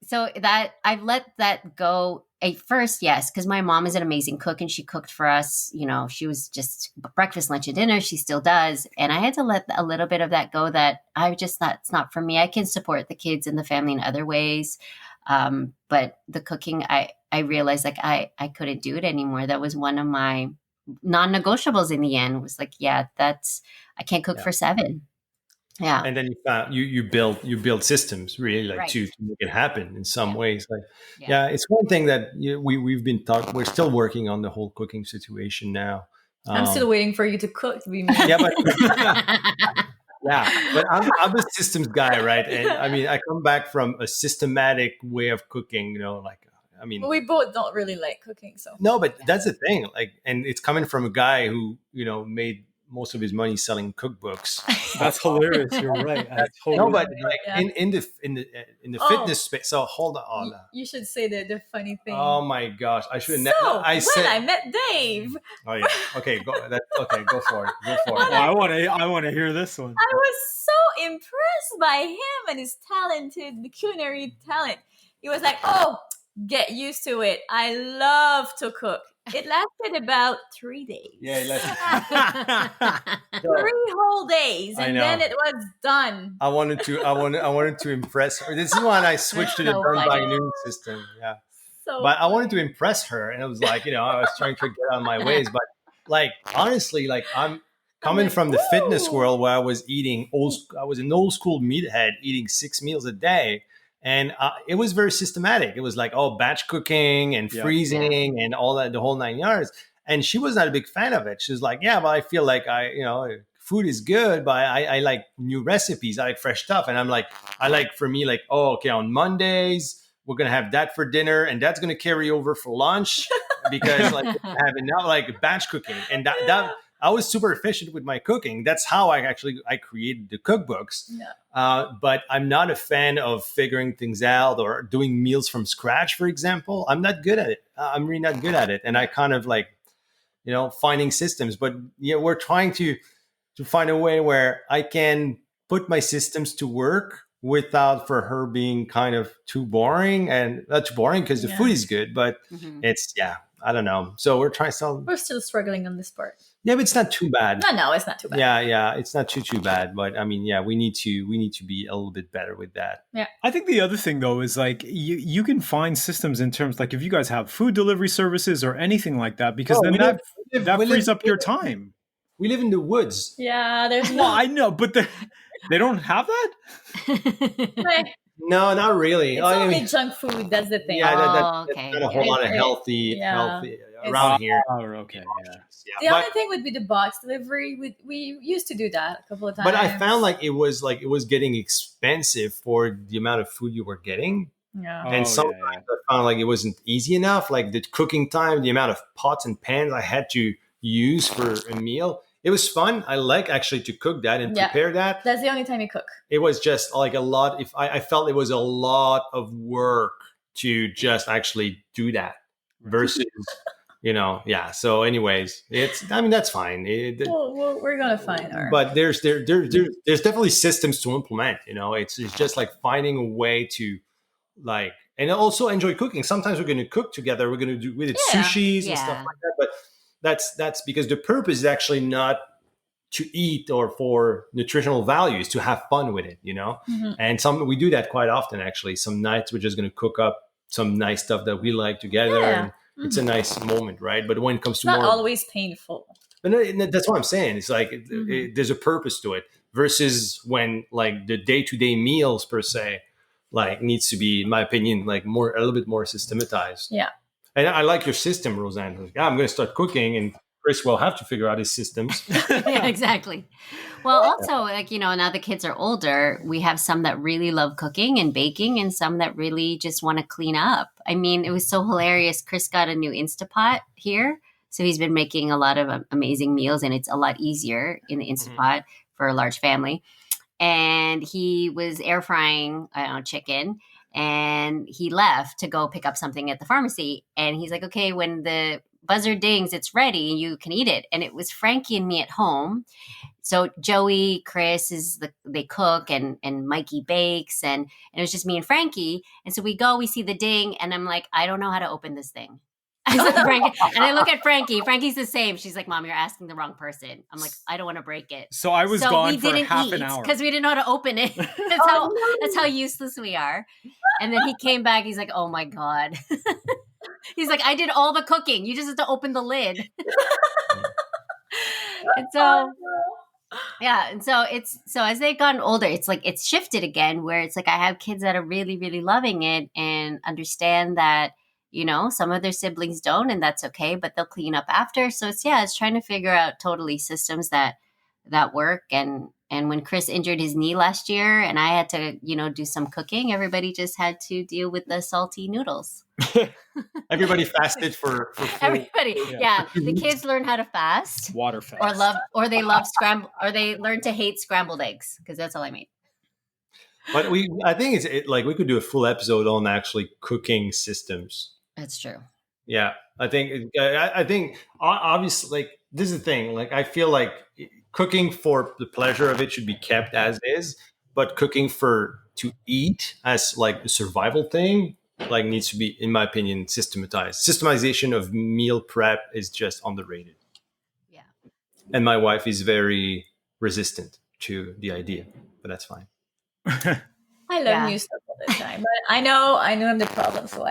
so that I've let that go at first, yes, because my mom is an amazing cook and she cooked for us. She was just breakfast, lunch, and dinner. She still does. And I had to let a little bit of that go, that I just not, it's not for me. I can support the kids and the family in other ways. But the cooking, I realized, like, I couldn't do it anymore. That was one of my non-negotiables in the end. It was like, yeah, I can't cook Yeah. for 7. Yeah. And then you found you build systems really, like, Right. to make it happen in some Yeah. ways. Like, Yeah. it's one thing that, we've been talking. We're still working on the whole cooking situation now. I'm still waiting for you to cook, to be mean. Yeah, but yeah, but I'm a systems guy, right? And I mean, I come back from a systematic way of cooking. Like, I mean, But we both don't really like cooking, so no, but that's the thing. Like, and it's coming from a guy who, made most of his money selling cookbooks. That's hilarious. You're right. I totally No, but agree. like, Yeah. in the Oh. fitness space. So hold on. you should say the funny thing. Oh my gosh, I should. So I when said. I met Dave, Oh yeah. Okay. Okay. Go for it. Go for Oh, it. I want to hear this one. I was so impressed by him and his the culinary talent. He was like, "Oh, get used to it. I love to cook." It lasted about 3 days. Yeah. Three whole days, I and know. then it was done. I wanted to impress her. This is when I switched to the So done by funny. noon system. Yeah. So, But I wanted to impress her, and it was like, I was trying to get on my ways. But, like, honestly, like, I'm coming like, from the fitness "Ooh." world where I was I was an old school meathead eating 6 meals a day. And it was very systematic. It was like, batch cooking and Yeah. freezing and all that, the whole 9 yards. And she was not a big fan of it. She was like, yeah, but I feel like food is good, but I like new recipes. I like fresh stuff. And I'm like, for me, like, oh, okay, on Mondays, we're going to have that for dinner and that's going to carry over for lunch because like I have enough like batch cooking. And that I was super efficient with my cooking. That's how I created the cookbooks. Yeah. But I'm not a fan of figuring things out or doing meals from scratch, for example. I'm not good at it. I'm really not good at it. And I kind of like, finding systems. But we're trying to find a way where I can put my systems to work without for her being kind of too boring, and not too boring because the food is good, but it's I don't know. So we're trying to. We're still struggling on this part. Yeah, but it's not too bad. No, it's not too bad. Yeah, it's not too bad. But I mean, we need to be a little bit better with that. Yeah. I think the other thing though is like you can find systems in terms like if you guys have food delivery services or anything like that, because then that frees up your time. We live in the woods. Yeah, there's Well, I know, but they don't have that. No, not really. It's only junk food. That's the thing. Yeah, okay. that's not a whole lot of healthy around here. Oh, okay. Yeah. The only thing would be the box delivery. We used to do that a couple of times. But I found like it was getting expensive for the amount of food you were getting. Yeah. And sometimes I found like it wasn't easy enough. Like the cooking time, the amount of pots and pans I had to use for a meal. It was fun. I like actually to cook that and prepare that. That's the only time you cook. It was just like a lot. If I felt it was a lot of work to just actually do that versus, So anyways, that's fine. We're going to find our. But there's definitely systems to implement, it's just like finding a way to like, and also enjoy cooking. Sometimes we're going to cook together. We're going to do with it sushis and stuff like that. But that's because the purpose is actually not to eat or for nutritional values, to have fun with it, And we do that quite often, actually. Some nights we're just going to cook up some nice stuff that we like together. Yeah. And it's a nice moment, right? But when it comes to not more, always painful. But that's what I'm saying. It's like there's a purpose to it versus when like the day-to-day meals per se, like needs to be, in my opinion, like a little bit more systematized. Yeah. And I like your system, Roseanne. Like, I'm going to start cooking, and Chris will have to figure out his systems. Yeah, exactly. Well, also, like, now the kids are older. We have some that really love cooking and baking and some that really just want to clean up. I mean, it was so hilarious. Chris got a new Instapot here. So he's been making a lot of amazing meals, and it's a lot easier in the Instapot for a large family. And he was air frying chicken. And he left to go pick up something at the pharmacy. And he's like, okay, when the buzzer dings, it's ready. You can eat it. And it was Frankie and me at home. So Joey, Chris they cook and Mikey bakes. And it was just me and Frankie. And so we see the ding. And I'm like, I don't know how to open this thing. And I look at Frankie. Frankie's the same. She's like, Mom, you're asking the wrong person. I'm like, I don't want to break it. So I was gone for half an hour because we didn't know how to open it. That's how useless we are. And then he came back. He's like, oh my God. He's like, I did all the cooking. You just have to open the lid. And so, and so as they've gotten older, it's like it's shifted again, where it's like I have kids that are really, really loving it and understand that. Some of their siblings don't, and that's okay, but they'll clean up after. So it's trying to figure out totally systems that work. And when Chris injured his knee last year and I had to, do some cooking, everybody just had to deal with the salty noodles. Everybody fasted for everybody. Yeah. The kids learn how to fast. Water fast. Or they learn to hate scrambled eggs, because that's all I made. But I think like we could do a full episode on actually cooking systems. That's true. Yeah, I think obviously, like, this is the thing. Like, I feel like cooking for the pleasure of it should be kept as is, but cooking to eat as like a survival thing, like, needs to be, in my opinion, systematized. Systemization of meal prep is just underrated. Yeah. And my wife is very resistant to the idea, but that's fine. I learn new stuff all the time, but I know I'm the problem, so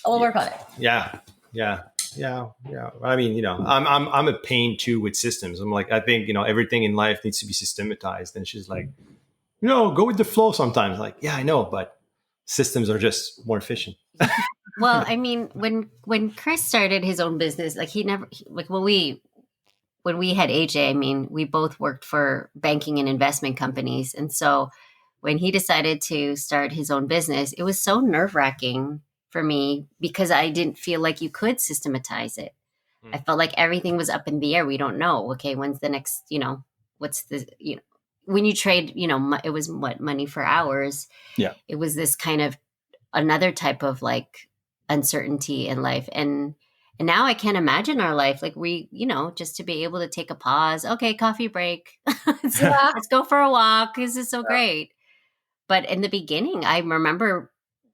I'll work on it. Yeah. I mean, I'm a pain too with systems. I'm like, I think, everything in life needs to be systematized. And she's like, go with the flow sometimes. Like, yeah, I know, but systems are just more efficient. Well, I mean, when Chris started his own business, like like when we had AJ, I mean, we both worked for banking and investment companies. And so when he decided to start his own business, it was so nerve-wracking for me because I didn't feel like you could systematize it. I felt like everything was up in the air. We don't know. Okay, when's the next, what's the, when you trade, it was what, money for hours. Yeah. It was this kind of another type of like uncertainty in life. And now I can't imagine our life. Like we, just to be able to take a pause. Okay, coffee break. Let's go for a walk. This is so great. But in the beginning, I remember,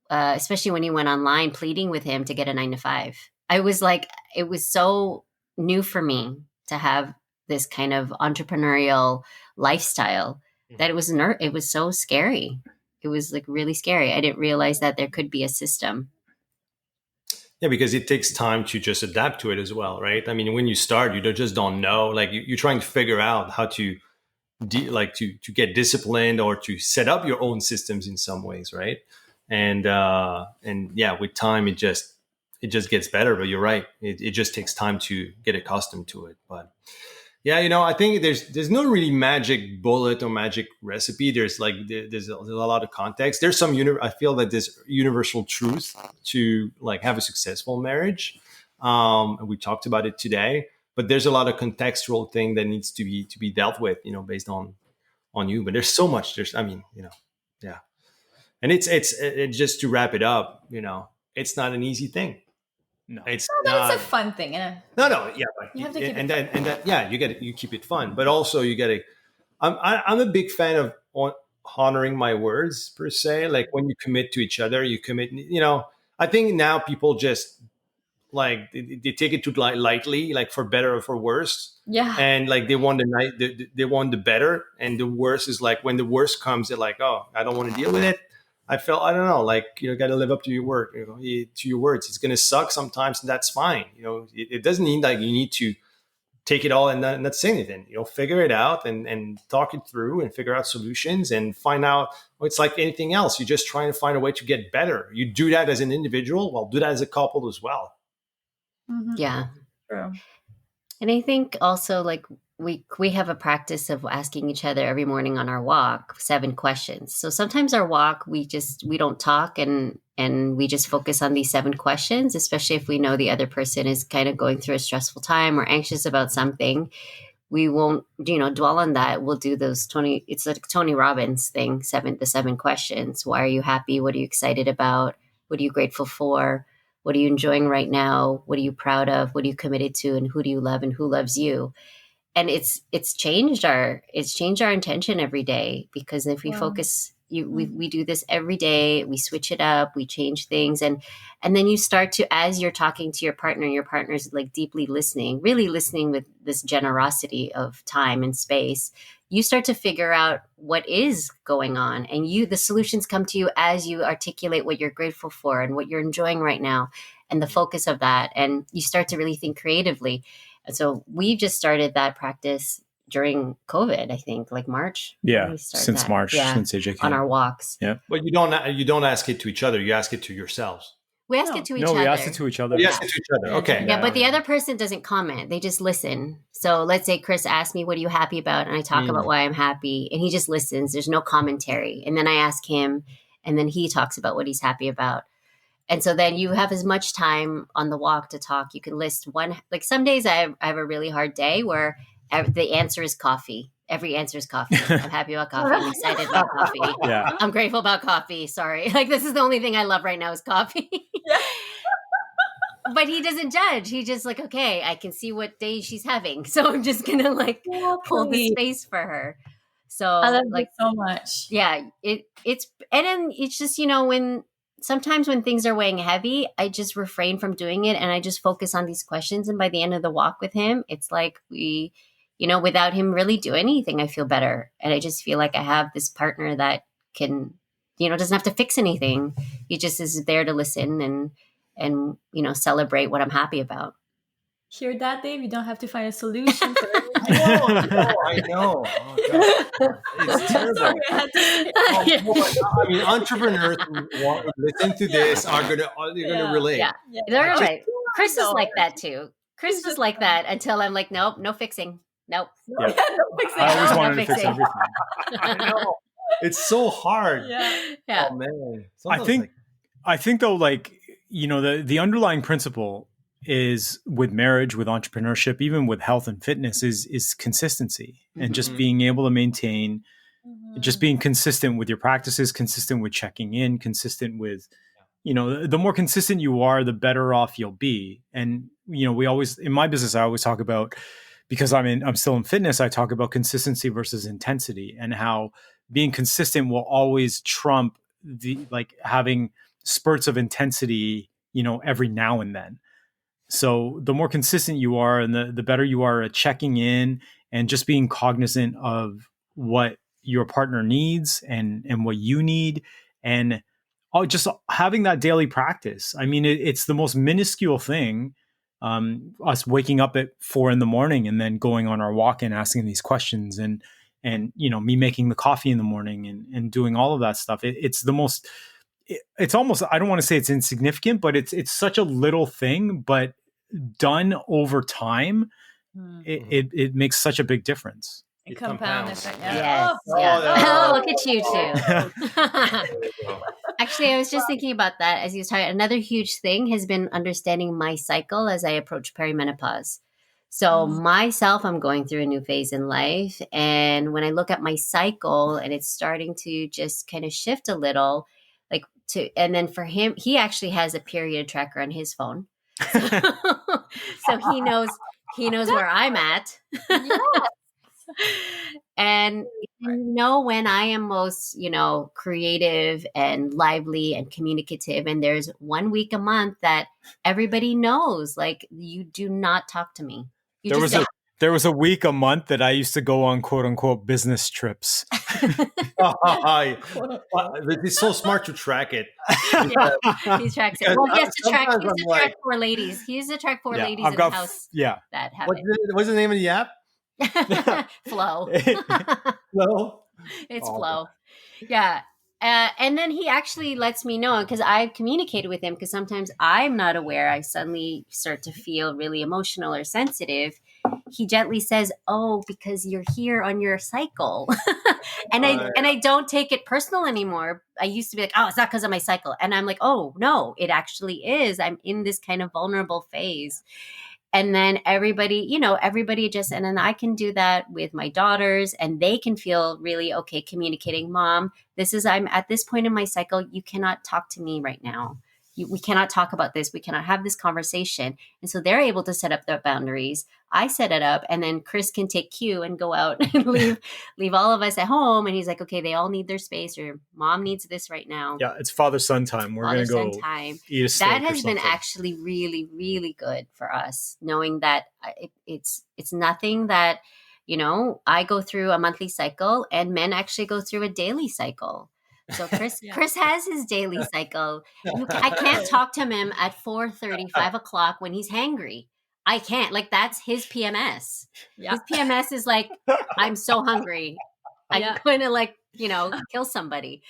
especially when he went online, pleading with him to get a 9 to 5. I was like, it was so new for me to have this kind of entrepreneurial lifestyle that it was so scary. It was like really scary. I didn't realize that there could be a system. Yeah, because it takes time to just adapt to it as well, right? I mean, when you start, you just don't know. Like you're trying to figure out how to to get disciplined or to set up your own systems in some ways, right? And yeah, with time, it just gets better. But you're right, it just takes time to get accustomed to it. But yeah, I think there's no really magic bullet or magic recipe. There's a lot of context. There's some I feel that there's universal truth to like have a successful marriage. And we talked about it today, but there's a lot of contextual thing that needs to be dealt with, based on you. But there's so much. Yeah. And it's just to wrap it up. It's not an easy thing. No, it's But not. it's a fun thing. Yeah, but You have to keep and that yeah, you keep it fun, but also you got to. I'm a big fan of honoring my words per se. Like when you commit to each other, you commit. I think now people just like they take it too lightly, like for better or for worse. Yeah. And like they want they want the better, and the worst is like when the worst comes, they're like, oh, I don't want to deal with it. I don't know, like, got to live up to your word, to your words. It's going to suck sometimes, and that's fine. It doesn't mean like you need to take it all and not say anything. Figure it out and talk it through and figure out solutions and find out. It's like anything else. You're just trying to find a way to get better. You do that as an individual, well, do that as a couple as well. Mm-hmm. Yeah. True. And I think also like we have a practice of asking each other every morning on our walk 7 questions. So sometimes our walk we don't talk and we just focus on these 7 questions, especially if we know the other person is kind of going through a stressful time or anxious about something. We won't, dwell on that. We'll do those 20. It's like Tony Robbins thing, the 7 questions. Why are you happy? What are you excited about? What are you grateful for? What are you enjoying right now? What are you proud of? What are you committed to? And who do you love and who loves you? And it's changed our intention every day, because if we focus, we do this every day, we switch it up, we change things. And then you start to, as you're talking to your partner's like deeply listening, really listening with this generosity of time and space, you start to figure out what is going on, and the solutions come to you as you articulate what you're grateful for and what you're enjoying right now and the focus of that. And you start to really think creatively. And so we just started that practice during COVID, I think, like March. Yeah, since March, since AJ came. On our walks. Yeah. But you don't ask it to each other. You ask it to yourselves. We ask it to each other. No, we ask it to each other. You ask it to each other. Okay. Yeah, but the other person doesn't comment. They just listen. So let's say Chris asked me, what are you happy about? And I talk about why I'm happy. And he just listens. There's no commentary. And then I ask him, and then he talks about what he's happy about. And so then you have as much time on the walk to talk. You can list one. Like some days I have a really hard day where the answer is coffee. Every answer is coffee. I'm happy about coffee. I'm excited about coffee. Yeah. I'm grateful about coffee. Sorry. Like this is the only thing I love right now is coffee. But he doesn't judge. He just like, okay, I can see what day she's having. So I'm just going to like hold the space for her. So I love like it so much. Yeah, it's and then it's just, when sometimes when things are weighing heavy, I just refrain from doing it and I just focus on these questions. And by the end of the walk with him, it's like we, without him really do anything, I feel better. And I just feel like I have this partner that can, doesn't have to fix anything. He just is there to listen and celebrate what I'm happy about. Hear that, Dave? You don't have to find a solution for I know. Oh, God. It's terrible. Sorry, I had to say it. Oh, boy. I mean, entrepreneurs who want to listen to this are gonna relate. Yeah, Yeah. they're I just- right. Chris is know. like that too. Chris He's is just like that until I'm like, nope, no fixing. Nope. Yeah. No fixing. I always No wanted to fix fixing. everything. I know. It's so hard. Yeah. Yeah. Oh man. I Sometimes, think though, like, you know, the underlying principle is with marriage, with entrepreneurship, even with health and fitness is consistency and just Mhm. being able to maintain, just being consistent with your practices, consistent with checking in, consistent with, you know, the more consistent you are, the better off you'll be. And, you know, we always, in my business, I always talk about, because I'm still in fitness, I talk about consistency versus intensity, and how being consistent will always trump the, like, having spurts of intensity, you know, every now and then. So the more consistent you are, and the better you are at checking in and just being cognizant of what your partner needs and what you need, and just having that daily practice. I mean, it's the most minuscule thing. Us waking up at 4 a.m. and then going on our walk and asking these questions, and you know, me making the coffee in the morning and doing all of that stuff. It's the most. It's almost, I don't want to say it's insignificant, but it's such a little thing, but done over time, it makes such a big difference. A compound effect. Yes. Oh, Yeah. Oh, Oh, look at you two. Actually, I was just thinking about that as you was talking. Another huge thing has been understanding my cycle as I approach perimenopause. So myself, I'm going through a new phase in life. And when I look at my cycle and it's starting to just kind of shift a little, and then for him, he actually has a period tracker on his phone. So he knows where I'm at. And you know when I am most, you know, creative and lively and communicative, and there's 1 week a month that everybody knows, like, you do not talk to me. There was a week a month that I used to go on quote unquote business trips. It's so smart to track it. He tracks it. Well, he has to track. Sometimes I'm like- 4 ladies. He has to track 4 ladies I've in got the house yeah. that have What's the name of the app? it. Flow. No. It's Oh. Flow. Yeah. And then he actually lets me know, because I've communicated with him, because sometimes I'm not aware. I suddenly start to feel really emotional or sensitive. He gently says, "Oh, because you're here on your cycle." And I don't take it personal anymore. I used to be like, "Oh, it's not because of my cycle." And I'm like, "Oh, no, it actually is. I'm in this kind of vulnerable phase." And then everybody just, and then I can do that with my daughters, and they can feel really okay communicating. Mom, I'm at this point in my cycle. You cannot talk to me right now. We cannot talk about this. We cannot have this conversation. And so they're able to set up their boundaries. I set it up, and then Chris can take cue and go out and leave all of us at home. And he's like, okay, they all need their space, or Mom needs this right now. Yeah, it's father-son time. We're going to go time. eat a steak. That has or been something. actually really, really good for us, knowing that it's nothing that, you know, I go through a monthly cycle, and men actually go through a daily cycle. So Chris has his daily cycle. I can't talk to him at 4:30, 5 o'clock when he's hangry. I can't. Like, that's his PMS. Yeah. His PMS is like, I'm so hungry. I'm going to, like, you know, kill somebody.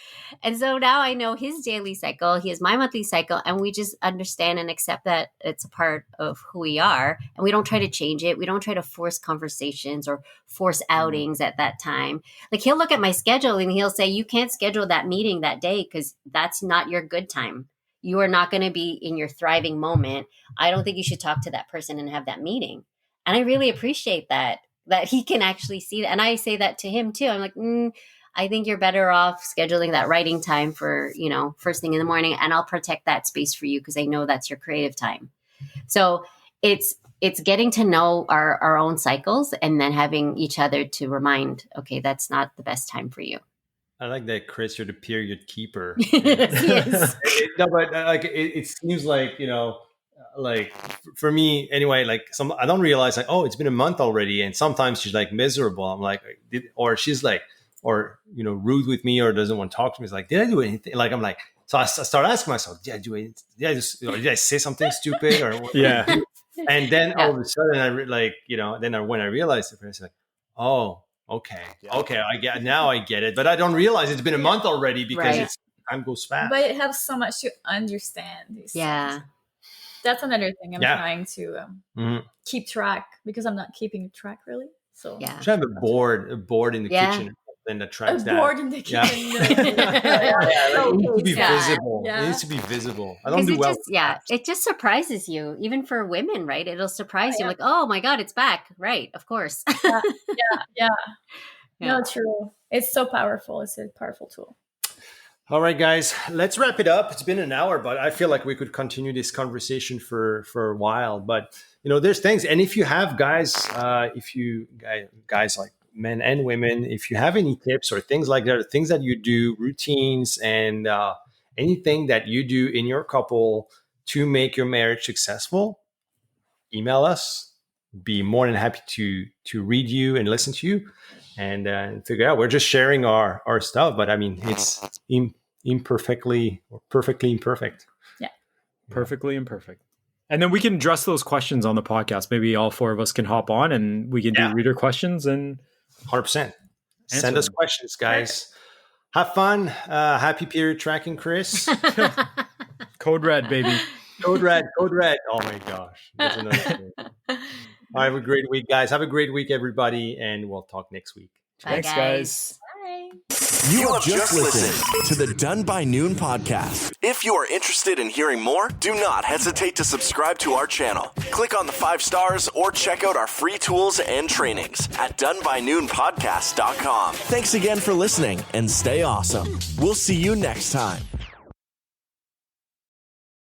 And so now I know his daily cycle. He has my monthly cycle. And we just understand and accept that it's a part of who we are. And we don't try to change it. We don't try to force conversations or force outings at that time. Like, he'll look at my schedule and he'll say, you can't schedule that meeting that day because that's not your good time. You are not going to be in your thriving moment. I don't think you should talk to that person and have that meeting. And I really appreciate that he can actually see that. And I say that to him too. I'm like, I think you're better off scheduling that writing time for, you know, first thing in the morning, and I'll protect that space for you because I know that's your creative time. So it's getting to know our own cycles, and then having each other to remind, okay, that's not the best time for you. I like that, Chris. You're the period keeper. Yes. No, but like it seems like, you know, like for me anyway, like I don't realize, like, oh, it's been a month already, and sometimes she's like miserable. I'm like, or she's like, or, you know, rude with me, or doesn't want to talk to me. It's like, did I do anything? Like, I'm like, so I start asking myself, did I say something stupid, or what? Yeah. And then Yeah. all of a sudden, when I realized it, I was like, oh, okay, I get it. But I don't realize it's been a month already because Right. time goes fast. But it helps so much to understand these Yeah. things. That's another thing I'm trying to Mhm. keep track, because I'm not keeping track really. So Yeah. Should have a board in the Yeah. kitchen, then that a tracks that. board in the Yeah. kitchen. It needs to be Yeah. visible. Yeah. It needs to be visible. I don't Because do it well. just, with yeah, apps. it just surprises you, even for women, right? It'll surprise you, Yeah. like, oh my God, it's back. Right. Of course. Yeah. Yeah. No, true. It's so powerful. It's a powerful tool. All right, guys, let's wrap it up. It's been an hour, but I feel like we could continue this conversation for a while. But there's things, and if you have guys, guys like men and women, if you have any tips or things like that, or things that you do, routines, and anything that you do in your couple to make your marriage successful, email us. Be more than happy to read you and listen to you. And figure out. We're just sharing our stuff, but I mean, it's imperfectly or perfectly imperfect. Yeah, Perfectly imperfect. And then we can address those questions on the podcast. Maybe all four of us can hop on and we can do reader questions and 100%. Send us them. questions, guys. Have fun. Happy period tracking, Chris. Code red, baby. Code red. Oh my gosh, that's another thing. All right, have a great week, guys. Have a great week, everybody, and we'll talk next week. Bye, Thanks, guys. Bye. You have just listened to the Done by Noon podcast. If you are interested in hearing more, do not hesitate to subscribe to our channel. Click on the 5 stars or check out our free tools and trainings at donebynoonpodcast.com. Thanks again for listening and stay awesome. We'll see you next time.